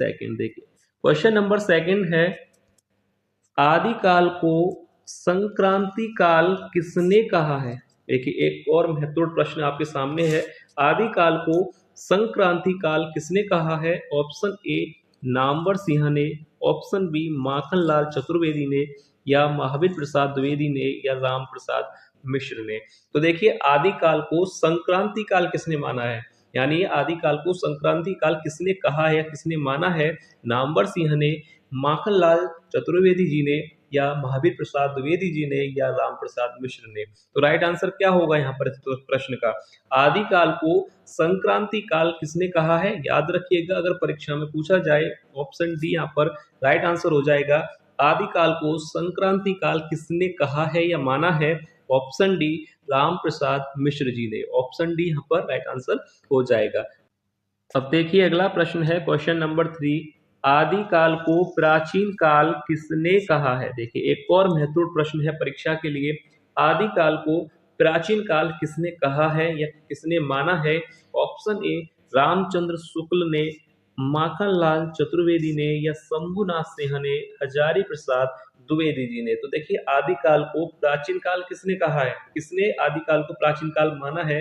Second. देखिए question number second है, आदिकाल को संक्रांति काल किसने कहा है? देखिए एक और महत्वपूर्ण प्रश्न आपके सामने है, आदिकाल को संक्रांति काल किसने कहा है? ऑप्शन ए नामवर सिंह ने, ऑप्शन बी माखनलाल चतुर्वेदी ने, या महावीर प्रसाद द्विवेदी ने, या राम प्रसाद मिश्र ने। तो देखिए आदिकाल को संक्रांति काल किसने माना है, यानी आदिकाल को संक्रांति काल किसने कहा है या किसने माना है? नामवर सिंह ने, माखनलाल चतुर्वेदी जी ने, या महावीर प्रसाद द्विवेदी जी ने, या राम प्रसाद मिश्र ने। तो राइट आंसर क्या होगा यहाँ पर प्रश्न का? आदिकाल को संक्रांति काल किसने कहा है? याद रखिएगा अगर परीक्षा में पूछा जाए, ऑप्शन डी यहाँ पर राइट आंसर हो जाएगा। आदिकाल को संक्रांति काल किसने कहा है या माना है? ऑप्शन डी राम प्रसाद मिश्र जी ने। ऑप्शन डी यहाँ पर राइट आंसर हो जाएगा। अब देखिए अगला प्रश्न है क्वेश्चन नंबर 3, आदिकाल को प्राचीन काल किसने कहा है? देखिए एक और महत्वपूर्ण प्रश्न है परीक्षा के लिए, आदिकाल को प्राचीन काल किसने कहा है या किसने माना है? ऑप्शन ए रामचंद्र शुक्ल ने, माखनलाल चतुर्वेदी ने, या शंभुनाथ सिंह ने, हजारी प्रसाद द्विवेदी जी ने। तो देखिए आदिकाल को प्राचीन काल किसने कहा है? किसने आदिकाल को प्राचीन काल माना है?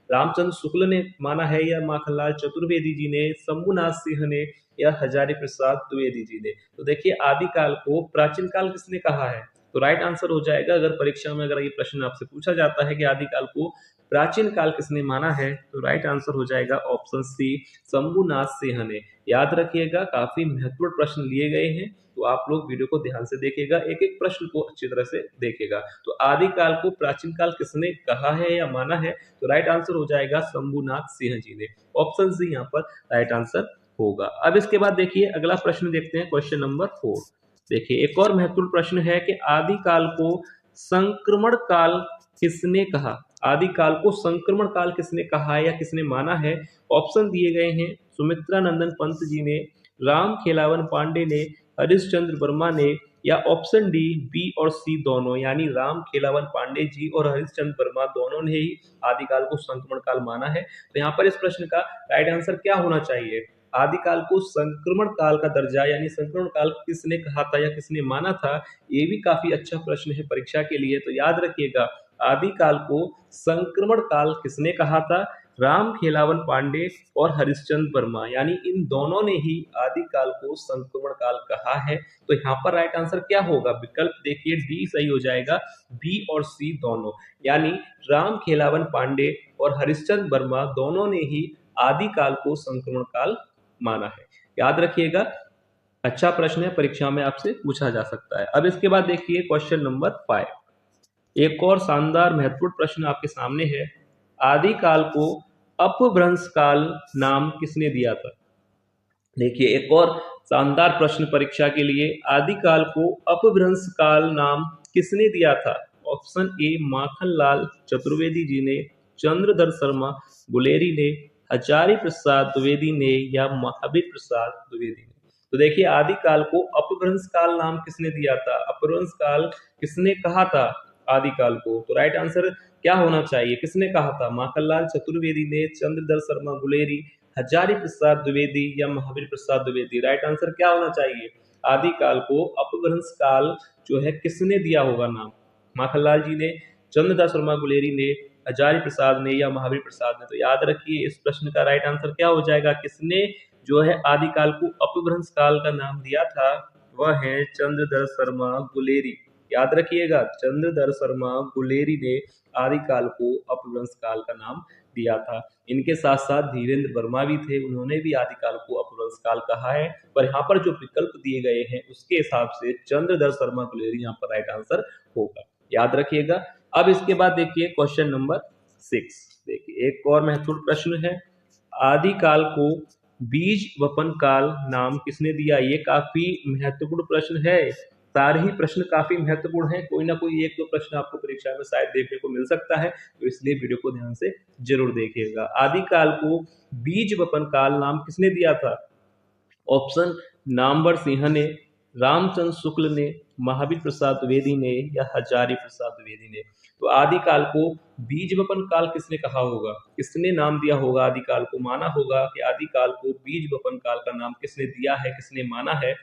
रामचंद्र शुक्ल ने माना है, या माखनलाल चतुर्वेदी जी ने, शंभुनाथ सिंह ने, या हजारी प्रसाद द्विवेदी जी ने। तो देखिए आदिकाल को प्राचीन काल किसने कहा है? तो राइट आंसर हो जाएगा, अगर परीक्षा में अगर ये प्रश्न आपसे पूछा जाता है कि आदिकाल को प्राचीन काल किसने माना है, तो राइट आंसर हो जाएगा ऑप्शन सी शंभुनाथ सिंह ने। याद रखिएगा काफी महत्वपूर्ण प्रश्न लिए गए हैं, तो आप लोग वीडियो को ध्यान से देखिएगा, एक एक प्रश्न को अच्छी तरह से देखिएगा। तो आदिकाल को प्राचीन काल किसने कहा है या माना है? तो राइट आंसर हो जाएगा शंभुनाथ सिंह जी ने। ऑप्शन सी यहाँ पर राइट आंसर होगा। अब इसके बाद देखिए अगला प्रश्न देखते हैं, क्वेश्चन नंबर 4। देखिए एक और महत्वपूर्ण प्रश्न है कि आदिकाल को संक्रमण काल किसने कहा? आदिकाल को संक्रमण काल किसने कहा या किसने माना है? ऑप्शन दिए गए हैं, सुमित्रा नंदन पंत जी ने, राम खेलावन पांडे ने, हरिश्चंद्र वर्मा ने, या ऑप्शन डी बी और सी दोनों, यानी राम खेलावन पांडे जी और हरिश्चंद्र वर्मा दोनों ने ही आदिकाल को संक्रमण काल माना है। तो यहाँ पर इस प्रश्न का राइट आंसर क्या होना चाहिए? आदिकाल को संक्रमण काल का दर्जा यानी संक्रमण काल किसने कहा था या किसने माना था? ये भी काफी अच्छा प्रश्न है परीक्षा के लिए। तो याद रखिएगा आदिकाल को संक्रमण काल किसने कहा था? राम खेलावन पांडे और हरिश्चंद्र वर्मा, यानी इन दोनों ने ही आदिकाल को संक्रमण काल कहा है। तो यहाँ पर राइट आंसर क्या होगा? विकल्प देखिए डी सही हो जाएगा, बी और सी दोनों, यानी राम खेलावन पांडे और हरिश्चंद्र वर्मा दोनों ने ही आदिकाल को संक्रमण काल माना है। याद रखिएगा अच्छा प्रश्न है, परीक्षा में आपसे पूछा जा सकता है। अब इसके बाद देखिए क्वेश्चन नंबर 5, एक और शानदार महत्वपूर्ण प्रश्न आपके सामने है, आदिकाल को अपभ्रंश काल नाम किसने दिया था? देखिए एक और शानदार प्रश्न परीक्षा के लिए, आदिकाल को अपभ्रंश काल नाम किसने दिया था? ऑप्शन ए माखनलाल चतुर्वेदी जी ने, चंद्रधर शर्मा गुलेरी ने, हजारी प्रसाद द्विवेदी ने, या महावीर प्रसाद द्विवेदी ने। तो देखिए आदिकाल को अपभ्रंश काल नाम किसने दिया था? अपभ्रंश काल किसने कहा था आदिकाल को? तो राइट आंसर क्या होना चाहिए? किसने कहा था? माखनलाल चतुर्वेदी ने, चंद्रधर शर्मा गुलेरी, हजारी प्रसाद द्विवेदी, या महावीर प्रसाद द्विवेदी। राइट आंसर क्या होना चाहिए? आदिकाल को अपभ्रंश काल जो है किसने दिया होगा नाम? माखनलाल जी ने, चंद्रधर शर्मा गुलेरी ने, हजारी प्रसाद ने, या महावीर प्रसाद ने। तो याद रखिए इस प्रश्न का राइट आंसर क्या हो जाएगा? किसने जो है आदिकाल को अपभ्रंश काल का नाम दिया था? वह है चंद्रधर शर्मा गुलेरी। याद रखिएगा चंद्रधर शर्मा गुलेरी ने आदिकाल को अपभ्रंश काल का नाम दिया था। इनके साथ साथ धीरेन्द्र वर्मा भी थे, उन्होंने भी आदिकाल को अपभ्रंश काल कहा है, पर यहाँ पर जो विकल्प दिए गए हैं उसके हिसाब से चंद्रधर शर्मा गुलेरी यहाँ पर राइट आंसर होगा। याद रखिएगा। अब इसके बाद देखिए क्वेश्चन नंबर 6। देखिए एक और महत्वपूर्ण प्रश्न है, आदिकाल को बीज वपन काल नाम किसने दिया? ये काफी महत्वपूर्ण प्रश्न है, सारे ही प्रश्न काफी महत्वपूर्ण हैं, कोई ना कोई एक दो प्रश्न आपको परीक्षा में शायद देखने को मिल सकता है, तो इसलिए वीडियो को ध्यान से जरूर देखिएगा। आदिकाल को बीज वपन काल नाम किसने दिया था? ऑप्शन नामवर सिंह ने, रामचंद्र शुक्ल ने, महावीर प्रसाद द्विवेदी ने या हजारी प्रसाद द्विवेदी ने? तो आदिकाल को बीज वपन काल किसने कहा होगा, किसने नाम दिया होगा आदिकाल को? माना होगा कि आदिकाल को बीज वपन काल का नाम किसने दिया है, किसने माना है?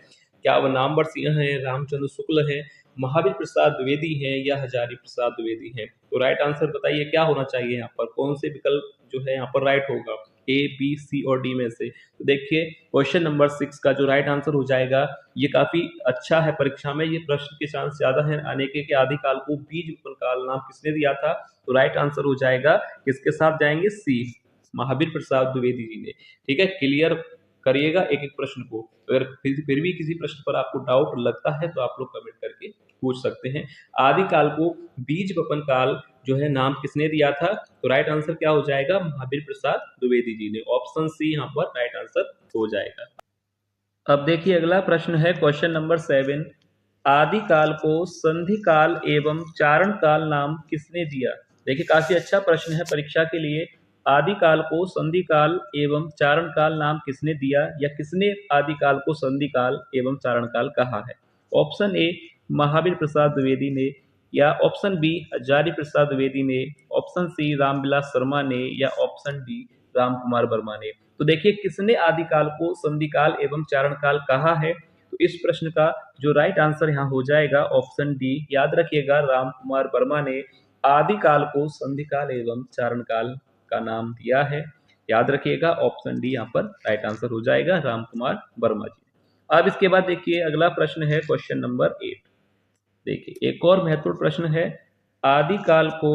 क्या वह नामवर सिंह है, रामचंद्र शुक्ल है, महावीर प्रसाद द्विवेदी हैं या हजारी प्रसाद द्विवेदी हैं? तो राइट आंसर बताइए क्या होना चाहिए यहाँ पर, कौन से विकल्प जो है यहाँ पर राइट होगा, ए बी सी और डी में से? तो देखिए क्वेश्चन नंबर 6 का जो राइट आंसर हो जाएगा, ये काफी अच्छा है, परीक्षा में ये प्रश्न के चांस ज्यादा है आने के कि आदिकाल को बीज वपन काल नाम किसने दिया था? तो राइट आंसर हो जाएगा, किसके साथ जाएंगे, सी, महावीर प्रसाद द्विवेदी जी ने। ठीक है, क्लियर करिएगा एक एक प्रश्न को। अगर फिर भी किसी प्रश्न पर आपको डाउट लगता है तो आप लोग कमेंट करके पूछ सकते हैं। आदिकाल को बीज वपन काल जो है नाम किसने दिया था? तो राइट आंसर क्या हो जाएगा, महावीर प्रसाद द्विवेदी जी ने। ऑप्शन सी यहाँ पर राइट आंसर हो जाएगा। अब देखिए अगला प्रश्न है क्वेश्चन नंबर 7, आदिकाल को संधि काल एवं चारण काल नाम किसने दिया? देखिए काफी अच्छा प्रश्न है परीक्षा के लिए। आदिकाल को संधि काल एवं चारण काल नाम किसने दिया, या किसने आदिकाल को संधि काल एवं चारण काल कहा है? ऑप्शन ए महावीर प्रसाद द्विवेदी ने, या ऑप्शन बी हजारी प्रसाद द्विवेदी ने, ऑप्शन सी रामविलास शर्मा ने, या ऑप्शन डी राम कुमार वर्मा ने? तो देखिए किसने आदिकाल को संधिकाल एवं चारण काल कहा है? तो इस प्रश्न का जो राइट आंसर यहाँ हो जाएगा ऑप्शन डी। याद रखिएगा राम कुमार वर्मा ने आदिकाल को संधिकाल एवं चारण काल का नाम दिया है। याद रखिएगा ऑप्शन डी यहाँ पर राइट आंसर हो जाएगा, राम कुमार वर्मा जी। अब इसके बाद देखिए अगला प्रश्न है क्वेश्चन नंबर 8। देखिए एक और महत्वपूर्ण प्रश्न है, आदिकाल को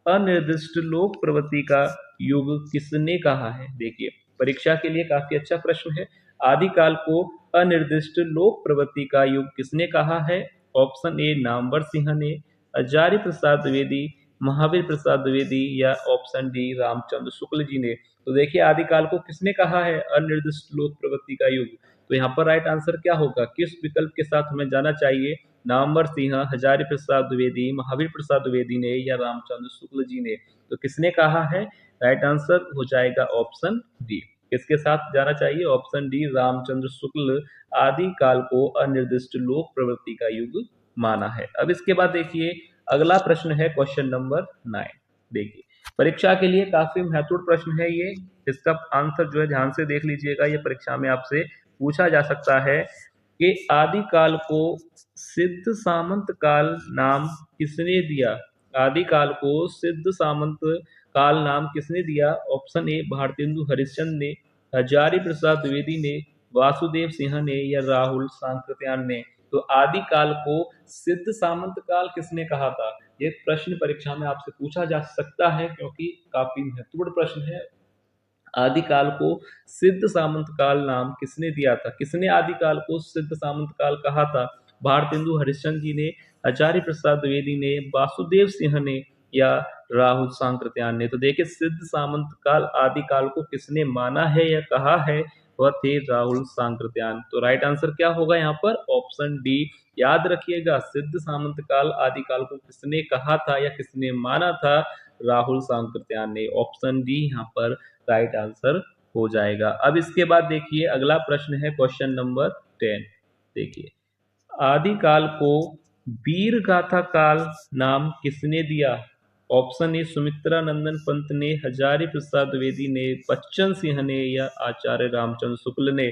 अनिर्दिष्ट लोक प्रवृत्ति का युग किसने कहा है? देखिए परीक्षा के लिए काफी अच्छा प्रश्न है। आदिकाल को अनिर्दिष्ट लोक प्रवृत्ति का युग किसने कहा है? ऑप्शन ए नामवर सिंह ने, हजारी प्रसाद द्विवेदी, महावीर प्रसाद द्विवेदी, या ऑप्शन डी रामचंद्र शुक्ल जी ने? तो देखिए आदिकाल को किसने कहा है अनिर्दिष्ट लोक प्रवृत्ति का युग? तो यहाँ पर राइट आंसर क्या होगा, किस विकल्प के साथ हमें जाना चाहिए? नामवर सिंह, हजारी प्रसाद द्विवेदी, महावीर प्रसाद द्विवेदी ने, या रामचंद्र शुक्ल जी ने? तो किसने कहा है? राइट आंसर हो जाएगा ऑप्शन डी। किसके साथ जाना चाहिए? ऑप्शन डी रामचंद्र शुक्ल आदिकाल को अनिर्दिष्ट लोक प्रवृत्ति का युग माना है। अब इसके बाद देखिए अगला प्रश्न है क्वेश्चन नंबर 9। देखिए परीक्षा के लिए काफी महत्वपूर्ण प्रश्न है ये, इसका आंसर जो है ध्यान से देख लीजिएगा, ये परीक्षा में आपसे पूछा जा सकता है कि आदिकाल को सिद्ध सामंत काल नाम किसने दिया? आदिकाल को सिद्ध सामंत काल नाम किसने दिया? ऑप्शन ए भारतेंदु हरिश्चंद्र ने, हजारी प्रसाद द्विवेदी ने, वासुदेव सिंह ने, या राहुल सांकृत्यायन ने? तो आदिकाल को सिद्ध सामंत काल किसने कहा था? ये प्रश्न परीक्षा में आपसे पूछा जा सकता है क्योंकि काफी महत्वपूर्ण प्रश्न है। आदिकाल को सिद्ध सामंत काल नाम किसने दिया था? किसने आदिकाल को सिद्ध सामंत काल कहा था? भारतेंदु हरिश्चंद्र जी ने, आचार्य प्रसाद द्विवेदी ने, वासुदेव सिंह ने, या राहुल सांकृत्यायन ने? तो देखिए सिद्ध सामंत काल आदिकाल को किसने माना है या कहा है? वह थे राहुल सांकृत्यायन। तो राइट आंसर क्या होगा यहाँ पर? Option D. याद रखिएगा सिद्ध सामंत काल आदिकाल को किसने कहा था या किसने माना था? राहुल सांकृत्यायन ने। ऑप्शन डी यहाँ पर राइट आंसर हो जाएगा। अब इसके बाद देखिए अगला प्रश्न है क्वेश्चन नंबर 10। देखिए आदिकाल को वीर गाथा काल नाम किसने दिया? ऑप्शन ए सुमित्रा नंदन पंत ने, हजारी प्रसाद द्विवेदी ने, बच्चन सिंह ने, या आचार्य रामचंद्र शुक्ल ने?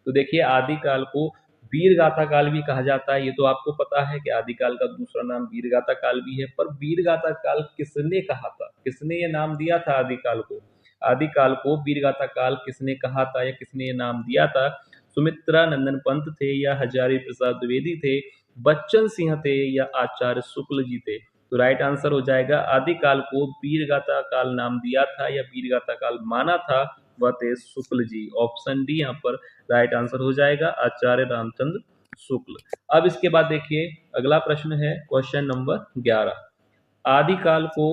तो देखिए आदिकाल को वीर गाथा काल भी कहा जाता है, ये तो आपको पता है कि आदिकाल का दूसरा नाम वीर गाथा काल भी है। पर वीर गाथा काल किसने कहा था, किसने ये नाम दिया था आदिकाल को? आदिकाल को वीर गाथा काल किसने कहा था या किसने ये नाम दिया था? सुमित्रा नंदन पंत थे, या हजारी प्रसाद द्विवेदी थे, बच्चन सिंह थे, या आचार्य शुक्ल जी थे? तो राइट आंसर हो जाएगा आदिकाल को वीर गाथा काल नाम दिया था या वीर गाथा काल माना था, वह थे शुक्ल जी। ऑप्शन डी यहाँ पर राइट आंसर हो जाएगा, आचार्य रामचंद्र शुक्ल। अब इसके बाद देखिए अगला प्रश्न है क्वेश्चन नंबर 11। आदिकाल को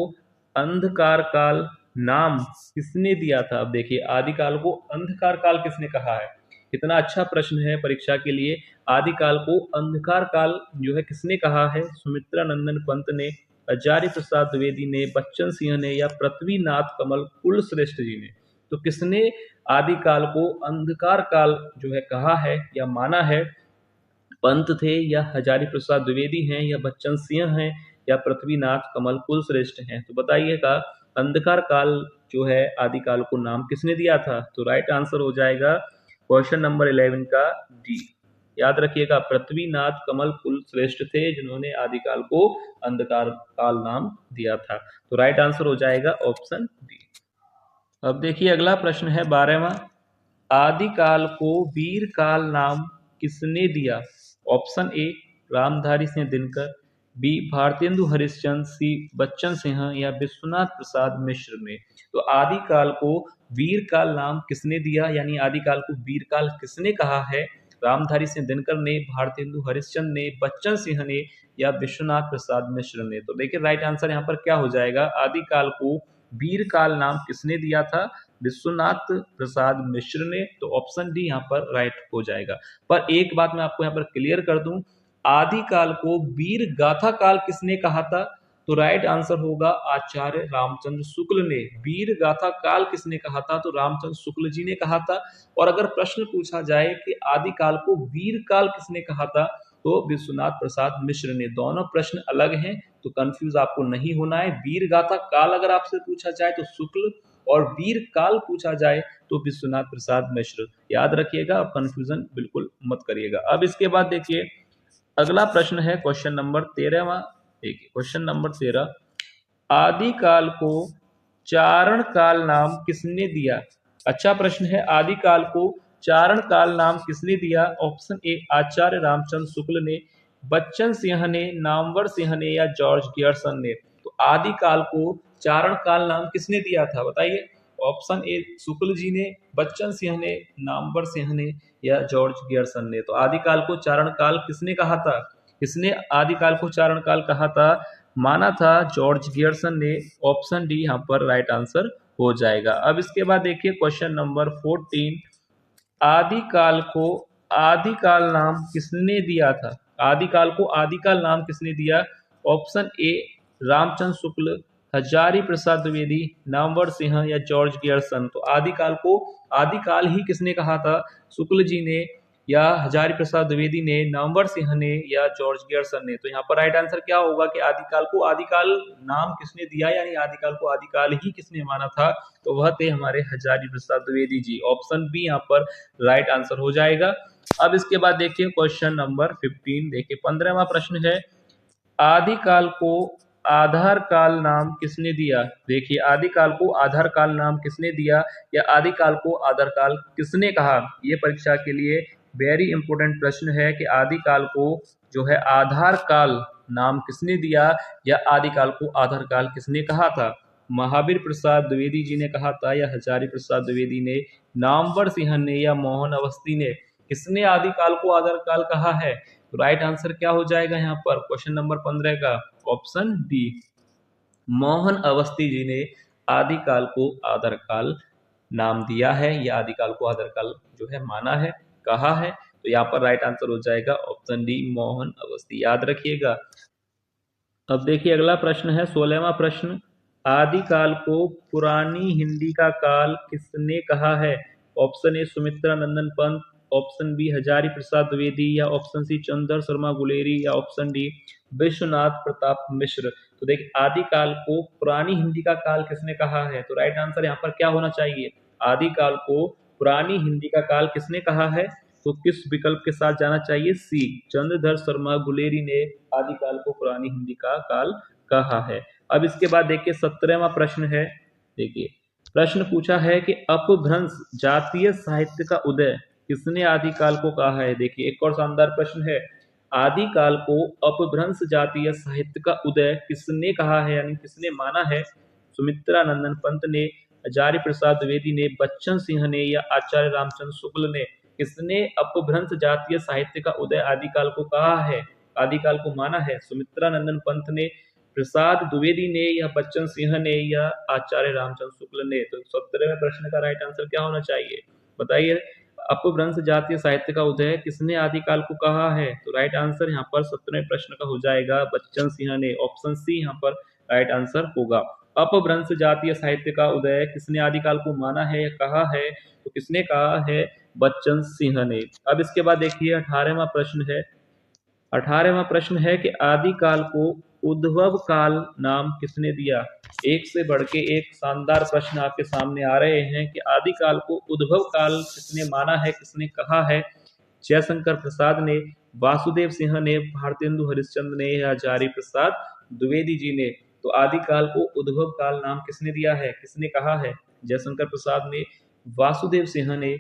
अंधकार काल नाम किसने दिया था? अब देखिए आदिकाल को अंधकार काल किसने कहा है? कितना अच्छा प्रश्न है परीक्षा के लिए। आदिकाल को अंधकार काल जो है किसने कहा है? सुमित्रा नंदन पंत ने, आचार्य प्रसाद द्विवेदी ने, बच्चन सिंह ने, या पृथ्वीनाथ कमल कुल श्रेष्ठ जी ने? तो किसने आदिकाल को अंधकार काल जो है कहा है या माना है? पंत थे या हजारी प्रसाद द्विवेदी हैं या बच्चन सिंह हैं या पृथ्वीनाथ कमल कुलश्रेष्ठ हैं। तो बताइएगा अंधकार काल जो है आदिकाल को नाम किसने दिया था? तो राइट आंसर हो जाएगा क्वेश्चन नंबर 11 का डी। याद रखिएगा पृथ्वीनाथ कमल कुलश्रेष्ठ थे जिन्होंने आदिकाल को अंधकार काल नाम दिया था। तो राइट आंसर हो जाएगा ऑप्शन डी। अब देखिए अगला प्रश्न है 12वां। आदिकाल को वीर काल नाम किसने दिया? Option A Ramdhari Singh Dinkar, B Bharatendu Harishchandra, C Bachchan Singh या विश्वनाथ प्रसाद मिश्र ने। तो आदिकाल को वीर काल नाम किसने दिया, यानी आदिकाल को वीर काल किसने कहा है? रामधारी सिंह दिनकर ने, भारतेंदु हरिश्चंद्र ने, बच्चन सिंह ने या विश्वनाथ प्रसाद मिश्र ने। तो देखिए राइट आंसर यहाँ पर क्या हो जाएगा? आदिकाल को वीर काल नाम किसने दिया था? विश्वनाथ प्रसाद मिश्र ने। तो ऑप्शन डी यहाँ पर राइट हो जाएगा। पर एक बात मैं आपको यहाँ पर क्लियर कर दूं, आदिकाल को वीर गाथा काल किसने कहा था? तो राइट आंसर होगा आचार्य रामचंद्र शुक्ल ने। वीर गाथा काल किसने कहा था? तो रामचंद्र शुक्ल जी ने कहा था। और अगर प्रश्न पूछा जाए कि आदिकाल को वीर काल किसने कहा था, तो विश्वनाथ प्रसाद मिश्र ने। दोनों प्रश्न अलग हैं, तो कंफ्यूज आपको नहीं होना है। वीर गाथा काल अगर आपसे पूछा जाए तो शुक्ल, और वीर काल पूछा जाए तो विश्वनाथ प्रसाद मिश्र। याद रखिएगा, अब कंफ्यूजन बिल्कुल मत करिएगा। अब इसके बाद देखिए अगला प्रश्न है क्वेश्चन नंबर 13वां। देखिए क्वेश्चन नंबर 13, आदिकाल को चारण काल नाम किसने दिया? अच्छा प्रश्न है। आदिकाल को चारण काल नाम किसने दिया? ऑप्शन ए आचार्य रामचंद्र शुक्ल ने, बच्चन सिंह ने, नामवर सिंह ने या जॉर्ज गियर्सन ने। तो आदिकाल को चारण काल नाम किसने दिया था बताइए? ऑप्शन ए शुक्ल जी ने, बच्चन सिंह ने, नामवर सिंह ने या जॉर्ज गियर्सन ने। तो आदिकाल को चारण काल किसने कहा था? किसने आदिकाल को चारण काल कहा था? माना था जॉर्ज गियर्सन ने। ऑप्शन डी यहाँ पर राइट आंसर हो जाएगा। अब इसके बाद देखिए क्वेश्चन नंबर 14, आदिकाल को आदिकाल नाम किसने दिया था? आदिकाल को आदिकाल नाम किसने दिया? ऑप्शन ए रामचंद्र शुक्ल, हजारी प्रसाद द्विवेदी, नामवर सिंह या जॉर्ज गियर्सन। तो आदिकाल को आदिकाल ही किसने कहा था? शुक्ल जी ने या हजारी प्रसाद द्विवेदी ने, नामवर सिंह ने या जॉर्ज गियर्सन ने। तो यहाँ पर राइट आंसर क्या होगा कि आदिकाल को आदिकाल नाम किसने दिया, यानी आदिकाल को आदिकाल ही किसने माना था? तो वह थे हमारे हजारी प्रसाद द्विवेदी जी। ऑप्शन बी यहाँ पर राइट आंसर हो जाएगा। अब इसके बाद देखिए क्वेश्चन नंबर 15। देखिए 15वां प्रश्न है, आदिकाल को आधार काल नाम किसने दिया? देखिए आदिकाल को आधार काल नाम किसने दिया या आदिकाल को आधार काल किसने कहा? ये परीक्षा के लिए वेरी इंपॉर्टेंट प्रश्न है कि आदिकाल को जो है आधार काल नाम किसने दिया या आदिकाल को आधार काल किसने कहा था? महावीर प्रसाद द्विवेदी जी ने कहा था या हजारी प्रसाद द्विवेदी ने, नामवर सिंह ने या मोहन अवस्थी ने? किसने आदिकाल को आधार काल कहा है? तो राइट आंसर क्या हो जाएगा यहाँ पर क्वेश्चन नंबर 15 का? ऑप्शन डी, मोहन अवस्थी जी ने आदिकाल को आधार काल नाम दिया है या आदिकाल को आधार काल जो है माना है, कहा है। तो यहाँ पर राइट आंसर हो जाएगा ऑप्शन डी, मोहन अवस्थी। याद रखिएगा। अब देखिए अगला प्रश्न है 16वां प्रश्न, आदिकाल को पुरानी हिंदी का काल किसने कहा है? Option A Sumitra Nandan Pant, option B Hazari Prasad Dwivedi या ऑप्शन सी चंद्र शर्मा गुलेरी या ऑप्शन डी विश्वनाथ प्रताप मिश्र। तो देखिए आदिकाल को पुरानी हिंदी का काल किसने कहा है? तो राइट आंसर यहाँ पर क्या होना चाहिए? आदिकाल को पुरानी हिंदी का काल किसने कहा है? तो किस विकल्प के साथ जाना चाहिए? सी, चंद्रधर शर्मा गुलेरी ने आदिकाल को पुरानी हिंदी का काल कहा है। अब इसके बाद देखिए 17वां प्रश्न है। देखिए प्रश्न पूछा है कि अपभ्रंश जातीय साहित्य का उदय किसने आदिकाल को कहा है? देखिए एक और शानदार प्रश्न है, आदिकाल को अपभ्रंश जातीय साहित्य का उदय किसने कहा है, यानी किसने माना है? सुमित्रा नंदन पंत ने, हजारी प्रसाद द्विवेदी ने, बच्चन सिंह ने या आचार्य रामचंद्र शुक्ल ने? किसने अपभ्रंश जातीय साहित्य का उदय आदिकाल को कहा है, आदिकाल को माना है? सुमित्रा नंदन पंत ने, प्रसाद द्विवेदी ने या बच्चन सिंह ने या आचार्य रामचंद्र शुक्ल ने? तो 17वें प्रश्न का राइट आंसर क्या होना चाहिए बताइए? अपभ्रंश जातीय साहित्य का उदय किसने आदिकाल को कहा है? तो राइट आंसर यहाँ पर 17वें प्रश्न का हो जाएगा बच्चन सिंह ने। ऑप्शन सी यहाँ पर राइट आंसर होगा। अपभ्रंश जातीय साहित्य का उदय किसने आदिकाल को माना है या कहा है? तो किसने कहा है? बच्चन सिंह ने। अब इसके बाद देखिए 18वां प्रश्न है, 18वां प्रश्न है कि आदिकाल को उद्भव काल नाम किसने दिया। एक से बढ़ के एक शानदार प्रश्न आपके सामने आ रहे हैं कि आदिकाल को उद्भव काल किसने माना है, किसने कहा है। जयशंकर प्रसाद ने, वासुदेव सिंह ने, भारतेंदु हरिश्चंद्र ने या हजारी प्रसाद द्विवेदी जी ने। तो आदिकाल को उद्भव काल नाम किसने दिया है, किसने कहा है। जयशंकर प्रसाद ने, वासुदेव सिंह ने,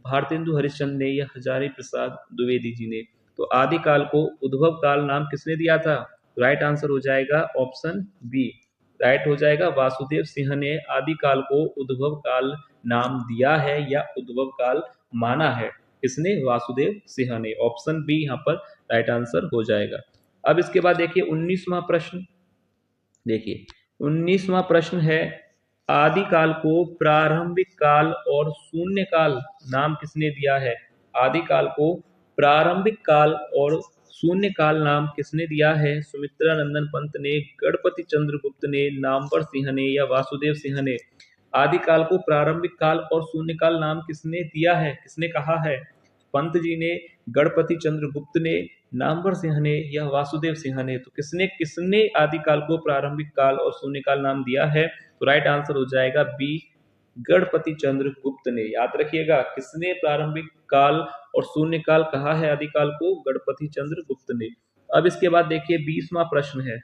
भारतेंदु हरिश्चंद्र ने या हजारी प्रसाद द्विवेदी जी ने। तो आदिकाल को उद्भव काल नाम किसने दिया था। राइट आंसर हो जाएगा ऑप्शन बी। राइट हो जाएगा, वासुदेव सिंह ने आदिकाल को उद्भव काल नाम दिया है या उद्भव काल माना है। किसने, वासुदेव सिंह ने। ऑप्शन बी यहाँ पर राइट आंसर हो जाएगा। अब इसके बाद देखिए 19वां प्रश्न। देखिए 19वां प्रश्न है, आदिकाल को प्रारंभिक काल और शून्य काल नाम किसने दिया है। आदिकाल को प्रारंभिक काल और शून्य काल नाम किसने दिया है। सुमित्रा नंदन पंत ने, गणपति चंद्र गुप्त ने, नामवर सिंह ने या वासुदेव सिंह ने। आदिकाल को प्रारंभिक काल और शून्य काल नाम किसने दिया है, किसने कहा है। पंत जी ने, गणपति चंद्र गुप्त ने, नामवर सिंह ने या वासुदेव सिंह ने। तो किसने किसने आदिकाल को प्रारंभिक काल और शून्य काल नाम दिया है। तो राइट आंसर हो जाएगा बी, गणपति चंद्र गुप्त ने। याद रखिएगा, किसने प्रारंभिक काल और शून्य काल कहा है आदिकाल को, गणपति चंद्र गुप्त ने। अब इसके बाद देखिए 20वां प्रश्न है।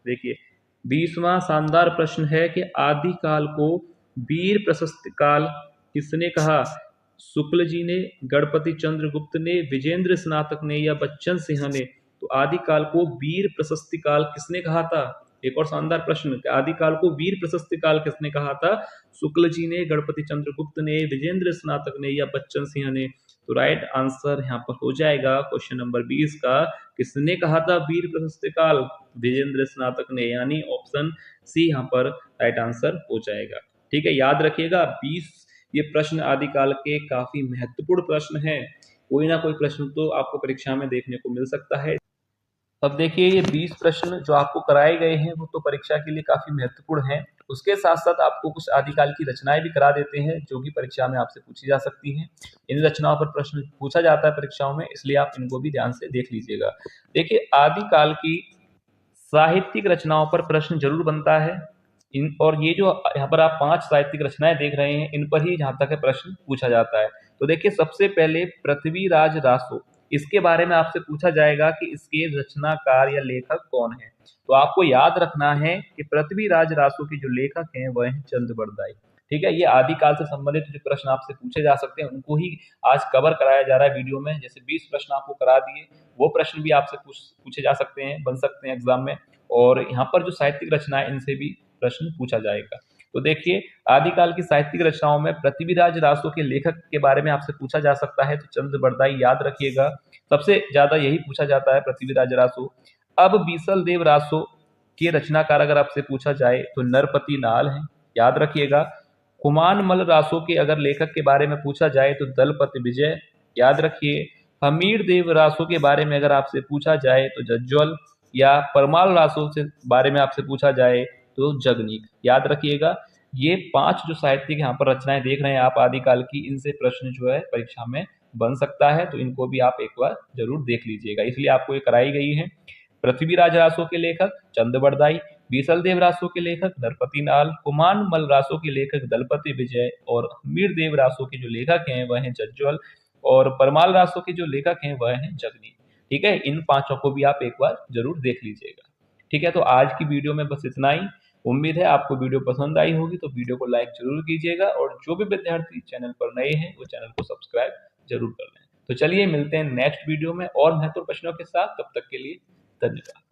देखिए 20वां शानदार प्रश्न है कि आदिकाल को वीर प्रशस्त काल किसने कहा। शुक्ल जी ने, गणपति चंद्र गुप्त ने, विजेंद्र स्नातक ने या बच्चन सिंह ने। तो आदिकाल को वीर प्रशस्ति काल किसने कहा था। एक और शानदार प्रश्न, आदिकाल को वीर प्रशस्ति काल किसने कहा था। शुक्ल जी ने, गणपति चंद्र गुप्त ने, विजेंद्र स्नातक ने या बच्चन सिंह ने। तो राइट आंसर यहाँ पर हो जाएगा क्वेश्चन नंबर 20 का, किसने कहा था वीर प्रशस्ति काल, विजेंद्र स्नातक ने। यानी ऑप्शन सी यहाँ पर राइट आंसर हो जाएगा। ठीक है, याद रखिएगा 20 ये प्रश्न आदिकाल के काफी महत्वपूर्ण प्रश्न हैं। कोई ना कोई प्रश्न तो आपको परीक्षा में देखने को मिल सकता है। अब देखिए ये 20 प्रश्न जो आपको कराए गए हैं वो तो परीक्षा के लिए काफी महत्वपूर्ण हैं। उसके साथ साथ आपको कुछ आदिकाल की रचनाएं भी करा देते हैं जो कि परीक्षा में आपसे पूछी जा सकती हैं। इन रचनाओं पर प्रश्न पूछा जाता है परीक्षाओं में, इसलिए आप इनको भी ध्यान से देख लीजिएगा। देखिए आदिकाल की साहित्यिक रचनाओं पर प्रश्न जरूर बनता है। इन और ये जो यहाँ पर आप 5 साहित्यिक रचनाएं देख रहे हैं, इन पर ही जहाँ तक है प्रश्न पूछा जाता है। तो देखिए सबसे पहले पृथ्वीराज रासो, इसके बारे में आपसे पूछा जाएगा कि इसके रचनाकार या लेखक कौन है। तो आपको याद रखना है कि पृथ्वीराज रासो के जो लेखक हैं वह हैं चंद बरदाई। ठीक है, ये आदिकाल से संबंधित जो प्रश्न आपसे पूछे जा सकते हैं उनको ही आज कवर कराया जा रहा है वीडियो में। जैसे 20 प्रश्न आपको करा दिए, वो प्रश्न भी आपसे पूछे जा सकते हैं, बन सकते हैं एग्जाम में। और यहाँ पर जो साहित्यिक रचना है इनसे भी प्रश्न पूछा जाएगा। तो देखिए आदिकाल की साहित्यिक रचनाओं में पृथ्वीराज रासो के लेखक के बारे में आपसे पूछा जा सकता है, तो चंद बरदाई याद रखिएगा, सबसे ज्यादा यही पूछा जाता है पृथ्वीराज रासो। अब बीसल देव रासो के रचनाकार अगर आपसे पूछा जाए तो नरपति नाल है, याद रखिएगा। कुमान मल रासो के अगर लेखक के बारे में पूछा जाए तो दलपति विजय, याद रखिए। हमीर देव रासो के बारे में अगर आपसे पूछा जाए तो जज्वल, या परमाल रासो से बारे में आपसे पूछा जाए तो जगनीक, याद रखिएगा। ये 5 जो साहित्यिक यहाँ पर रचनाएं देख रहे हैं आप आदिकाल की, इनसे प्रश्न जो है परीक्षा में बन सकता है। तो इनको भी आप एक बार जरूर देख लीजिएगा, इसलिए आपको ये कराई गई है। पृथ्वीराज रासो के लेखक चंद बरदाई, बीसल देव रासो के लेखक नरपति नाल, कुमान मल रासो के लेखक दलपति विजय, और हमीर देव रासो के जो लेखक हैं वह हैं जज्वल, और परमाल रासो के जो लेखक हैं वह हैं जगनीक। ठीक है, इन 5 को भी आप एक बार जरूर देख लीजिएगा। ठीक है, तो आज की वीडियो में बस इतना ही। उम्मीद है आपको वीडियो पसंद आई होगी, तो वीडियो को लाइक जरूर कीजिएगा, और जो भी विद्यार्थी चैनल पर नए हैं वो चैनल को सब्सक्राइब जरूर कर लें। तो चलिए मिलते हैं नेक्स्ट वीडियो में और महत्वपूर्ण प्रश्नों के साथ, तब तक के लिए धन्यवाद।